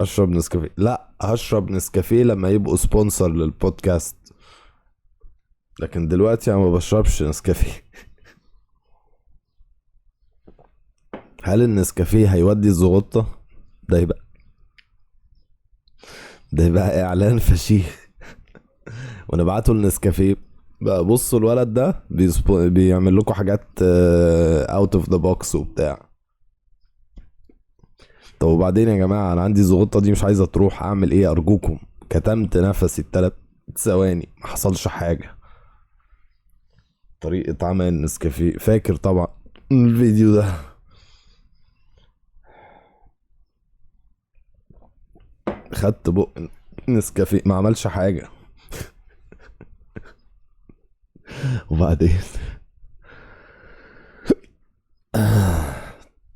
اشرب نسكافيه؟ لا، هشرب نسكافيه لما يبقوا سبونسر للبودكاست، لكن دلوقتي انا ما بشربش نسكافيه. هل النسكافيه هيودي الزغطة؟ ده يبقى ده يبقى اعلان فشيخ. ونبعته للنسكافيه بقى، بصوا الولد ده بيعمل لكم حاجات اوت اوف ذا بوكس وبتاع. طب وبعدين يا جماعة، انا عندي الزغطة دي مش عايزة تروح، اعمل ايه ارجوكم؟ كتمت نفسي 3 ثواني ما حصلش حاجة. طريقة عمل النسكافيه فاكر طبعا الفيديو ده. خدت بق نسكافيه ما عملش حاجة. وبعدين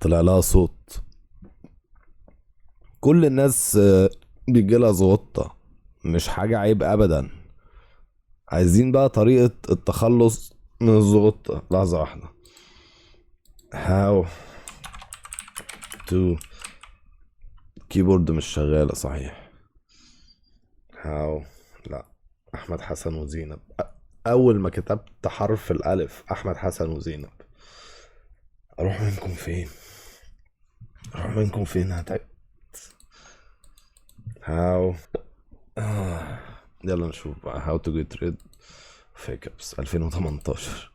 طلع لها صوت. كل الناس بيجي لها زغطة، مش حاجة عيب ابدا. عايزين بقى طريقة التخلص من الزغطة. لحظة واحدة. how to كيبورد مش شغالة صحيح. how لا، احمد حسن وزينب. اول ما كتبت حرف الالف احمد حسن وزينب، اروح منكم فين؟ اروح منكم فين؟ how يلا نشوف بقى how to get rid of hiccups 2018.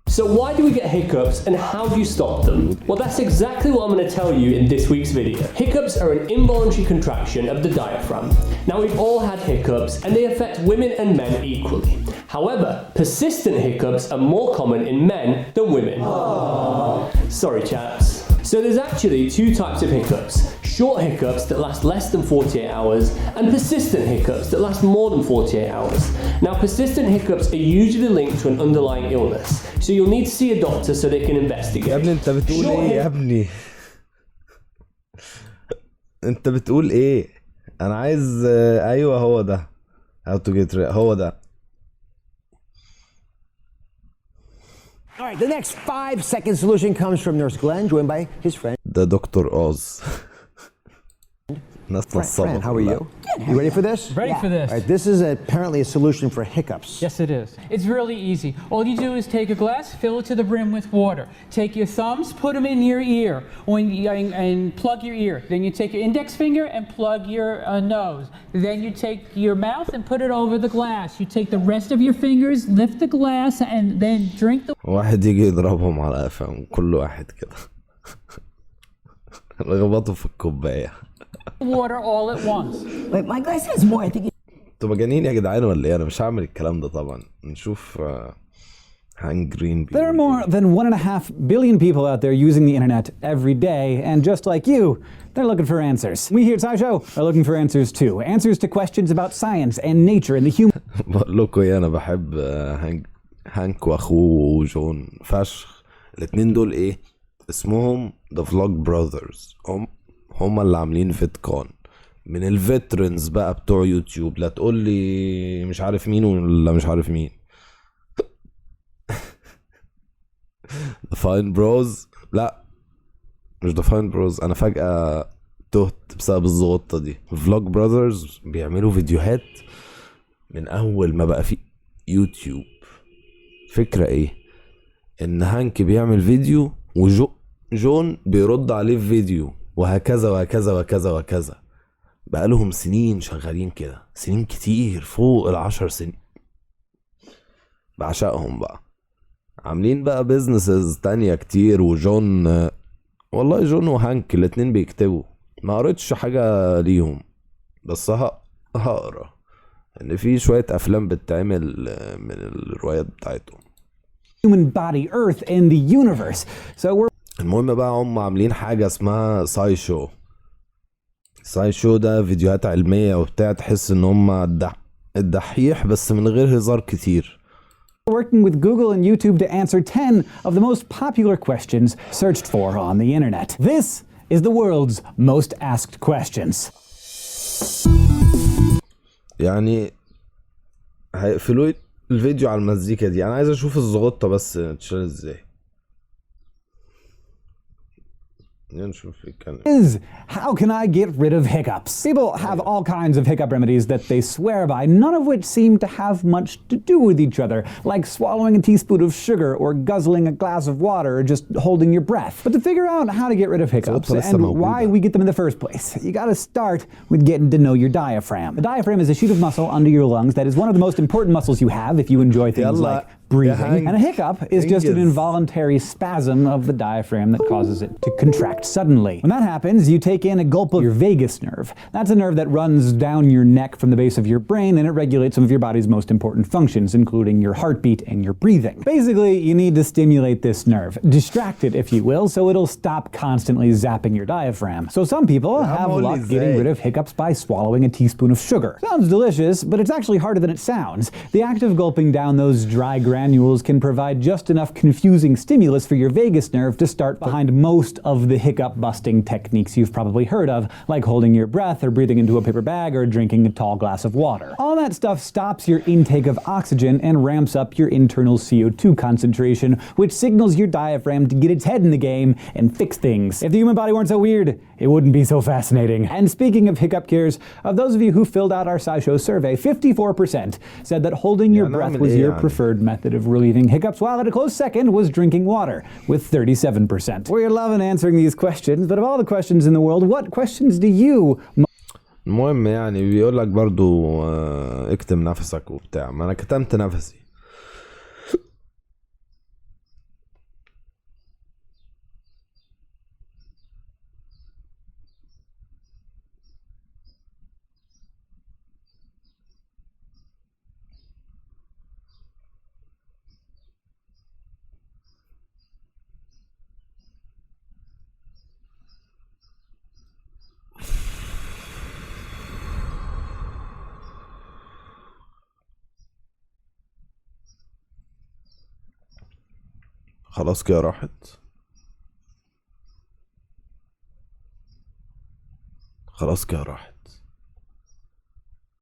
So why do we get hiccups and how do you stop them? Well, that's exactly what I'm going to tell you in this week's video. Hiccups are an involuntary contraction of the diaphragm. Now, we've all had hiccups and they affect women and men equally. However, persistent hiccups are more common in men than women. Sorry, chaps. So there's actually 2 types of hiccups. Short hiccups that last less than 48 hours and persistent hiccups that last more than 48 hours. Now, persistent hiccups are usually linked to an underlying illness, so you'll need to see a doctor so they can investigate. يا ابني انت بتقول ايه يا ابني؟ انت بتقول ايه؟ انا عايز ايوه هو ده how to get rid هو ده. All right, the next 5-second solution comes from Nurse Glenn, joined by his friend. ده دكتور اوز. ناس نصابة. Fran, how are you? You ready for this? Ready for this. All right, this is apparently a solution for hiccups. Yes, it is. It's really easy. All you do is take a glass, fill it to the brim with water. Take your thumbs, put them in your ear, and plug your ear. Then you take your index finger and plug your nose. Then you take your mouth and put it over the glass. You take the rest of your fingers, lift the glass, and then drink the واحد يجي يضربهم على قفاهم كل واحد كده. رغبطوا في الكوباية. water all at once. Wait, my glass has more. I think انتوا مجانين يا جدعان ولا ايه؟ انا مش هعمل الكلام ده طبعا. نشوف هانج جرين. There are more than 1.5 billion people out there using the internet every day, and just like you, they're looking for answers. We here at SciShow are looking for answers too. Answers to questions about science and nature and the human. بقول لكم ايه، انا بحب هانك واخوه جون فشخ. الاتنين دول ايه اسمهم؟ The Vlog Brothers. هم اللي عاملين فيتكون، من الفيترنز بقى بتوع يوتيوب. لا تقول لي مش عارف مين ولا مش عارف مين. The Fine Bros. لا مش The Fine Bros. انا فجأة تهت بسبب الزغطة دي. Vlog Brothers بيعملوا فيديوهات من اول ما بقى في يوتيوب. فكرة ايه؟ ان هانك بيعمل فيديو وجون بيرد عليه في فيديو، وهكذا وهكذا وهكذا وهكذا. بقالهم سنين شغالين كده، سنين كتير فوق 10 سنين. بعشقهم بقى. عاملين بقى بيزنسز تانية كتير. وجون والله جون وهانك الاتنين بيكتبوا. ما قريتش حاجة ليهم بس هقرا ان في شوية افلام بتتعمل من الروايات بتاعتهم. Human body, Earth, and the universe. So we're المهم بقى هم عاملين حاجة اسمها ساي شو. ساي شو ده فيديوهات علمية وبتاع، تحس ان هم الدحيح بس من غير هزار كتير. working with Google and YouTube to answer 10 of the most popular questions searched for on the internet. This is the world's most asked questions. يعني هيقفلوا لي الفيديو على المزيكا دي. انا عايز اشوف الزغطة بس تشتغل ازاي. نشوف يتكلم. is how can I get rid of hiccups? People have all kinds of hiccup remedies that they swear by, none of which seem to have much to do with each other, like swallowing a teaspoon of sugar or guzzling a glass of water or just holding your breath. But to figure out how to get rid of hiccups and why we get them in the first place, you gotta start with getting to know your diaphragm. The diaphragm is a sheet of muscle under your lungs that is one of the most important muscles you have if you enjoy things like breathing. And a hiccup is just an involuntary spasm of the diaphragm that causes it to contract suddenly. When that happens, you take in a gulp of your vagus nerve. That's a nerve that runs down your neck from the base of your brain, and it regulates some of your body's most important functions, including your heartbeat and your breathing. Basically, you need to stimulate this nerve, distract it, if you will, so it'll stop constantly zapping your diaphragm. So some people have luck getting rid of hiccups by swallowing a teaspoon of sugar. Sounds delicious, but it's actually harder than it sounds. The act of gulping down those dry granules can provide just enough confusing stimulus for your vagus nerve to start behind most of the hiccup busting techniques you've probably heard of, like holding your breath or breathing into a paper bag or drinking a tall glass of water. All that stuff stops your intake of oxygen and ramps up your internal CO2 concentration, which signals your diaphragm to get its head in the game and fix things. If the human body weren't so weird, it wouldn't be so fascinating. And speaking of hiccup cures, of those of you who filled out our SciShow survey, 54% said that holding your breath was your preferred method of relieving hiccups, while at a close second was drinking water, with 37%. We're loving answering these questions, but of all the questions in the world, what questions do you المهم يعني بيقول لك برضو اكتم نفسك وبتاع، ما انا كتمت نفسي. خلاص كده راحت. خلاص كده راحت.